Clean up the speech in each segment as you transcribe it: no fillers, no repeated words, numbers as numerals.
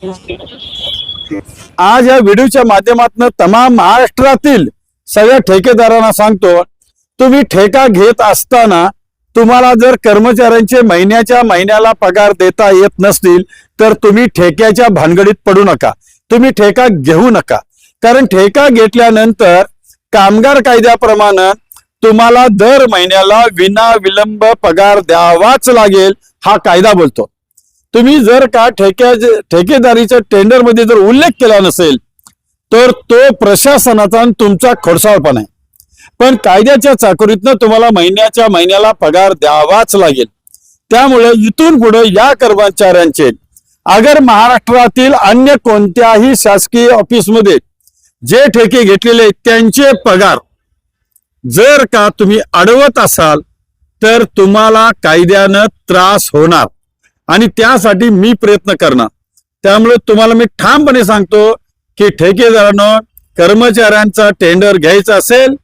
आज या व्हिडिओच्या माध्यमातून तमाम महाराष्ट्रातील सगळ्या ठेकेदारांना सांगतो, तुम्ही ठेका घेत असताना तुम्हाला जर कर्मचाऱ्यांचे महिन्याच्या महिन्याला पगार देता येत नसतील तर तुम्ही ठेक्याच्या भानगडीत पडू नका, तुम्ही ठेका घेऊ नका. कारण ठेका घेतल्यानंतर कामगार कायद्याप्रमाणे तुम्हाला दर महिन्याला विना विलंब पगार द्यावाच लागेल, हा कायदा बोलतो. तुम्ही जर का ठेकेदारीच्या टेंडर मध्ये जर उल्लेख केला नसेल तर तो प्रशासनाचा आणि तुमचा खोडसाळपणा आहे. पण कायद्याच्या चाकोरीतनं तुम्हाला महिन्याच्या महिन्याला पगार द्यावाच लागेल. त्यामुळे इथून पुढे या कर्मचाऱ्यांचे अगर महाराष्ट्रातील अन्य कोणत्याही शासकीय ऑफिसमध्ये जे ठेके घेतलेले त्यांचे पगार जर का तुम्ही अडवत असाल तर तुम्हाला कायद्यानं त्रास होणार आणि त्यासाठी मी प्रयत्न करणार. त्यामुळे तुम्हाला मी ठामपणे सांगतो की ठेकेदारांनो, कर्मचाऱ्यांचा टेंडर घ्यायचा असेल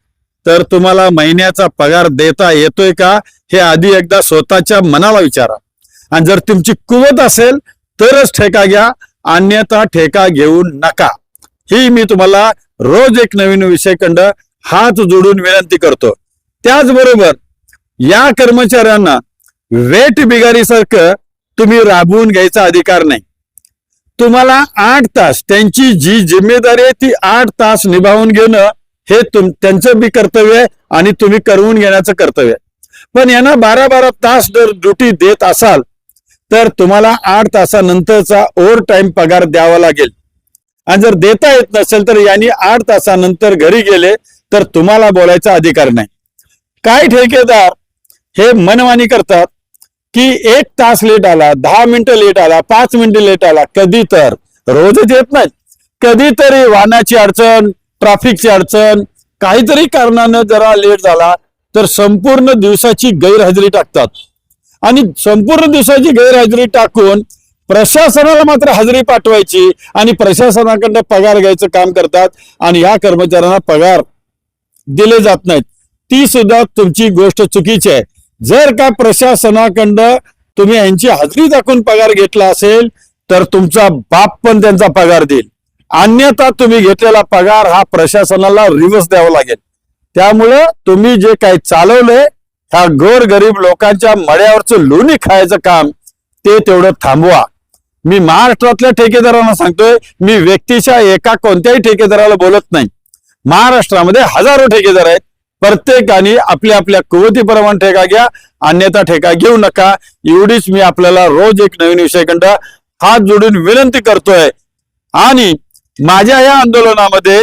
तर तुम्हाला महिन्याचा पगार देता येतोय का हे आधी एकदा स्वतःच्या मनाला विचारा. आणि जर तुमची कुवत असेल तरच ठेका घ्या, अन्यथा ठेका घेऊ नका. ही मी तुम्हाला रोज एक नवीन विषयखंड हात जोडून विनंती करतो. त्याचबरोबर या कर्मचाऱ्यांना वेट बिगारीसारखं तुम्ही राबवून घ्यायचा अधिकार नाही. तुम्हाला 8 तास त्यांची जी जिम्मेदारी आहे ती 8 तास निभावून घेणं हे त्यांचं बी कर्तव्य आहे आणि तुम्ही करवून घेण्याचं कर्तव्य आहे. पण यांना 12-12 तास जर ड्युटी देत असाल तर तुम्हाला 8 तासानंतरचा ओव्हर टाइम पगार द्यावा लागेल. आणि जर देता येत नसेल तर यांनी 8 तासानंतर घरी गेले तर तुम्हाला बोलायचा अधिकार नाही. काय ठेकेदार हे मनमानी करतात की 1 तास लेट आला, 10 मिनिटं लेट आला, 5 मिनिटं लेट आला, कधी तर रोजच येत नाही, कधीतरी वाहनाची अडचण, ट्रॅफिकची अडचण, काहीतरी कारणानं जरा लेट झाला तर संपूर्ण दिवसाची गैरहजेरी टाकतात. आणि संपूर्ण दिवसाची गैरहजेरी टाकून प्रशासनाला मात्र हजेरी पाठवायची आणि प्रशासनाकडनं पगार घ्यायचं काम करतात. आणि या कर्मचाऱ्यांना पगार दिले जात नाहीत. ती सुद्धा तुमची गोष्ट चुकीची आहे. जर का प्रशासनाकडं तुम्ही यांची हजेरी दाखवून पगार घेतला असेल तर तुमचा बाप पण त्यांचा पगार देईल, अन्यथा तुम्ही घेतलेला पगार हा प्रशासनाला रिव्हर्स द्यावा लागेल. त्यामुळे तुम्ही जे काही चालवलंय ह्या गोरगरीब लोकांच्या मड्यावरचं लोणी खायचं काम ते तेवढं थांबवा. मी महाराष्ट्रातल्या ठेकेदारांना सांगतोय, मी व्यक्तीच्या एका कोणत्याही ठेकेदाराला बोलत नाही. महाराष्ट्रामध्ये हजारो ठेकेदार आहेत, प्रत्येकाने आपल्या आपल्या कुवतीप्रमाणे ठेका घ्या, अन्यथा ठेका घेऊ नका. एवढीच मी आपल्याला रोज एक नवीन विषयखंड हात जोडून विनंती करतोय. आणि माझ्या या आंदोलनामध्ये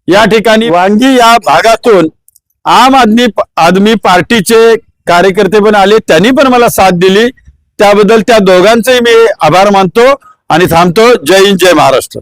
या ठिकाणी वांगी या भागातून आम आदमी पार्टीचे कार्यकर्ते पण आले, त्यांनी पण मला साथ दिली. त्याबद्दल त्या दोघांचेही मी आभार मानतो आणि थांबतो. जय हिंद, जय महाराष्ट्र.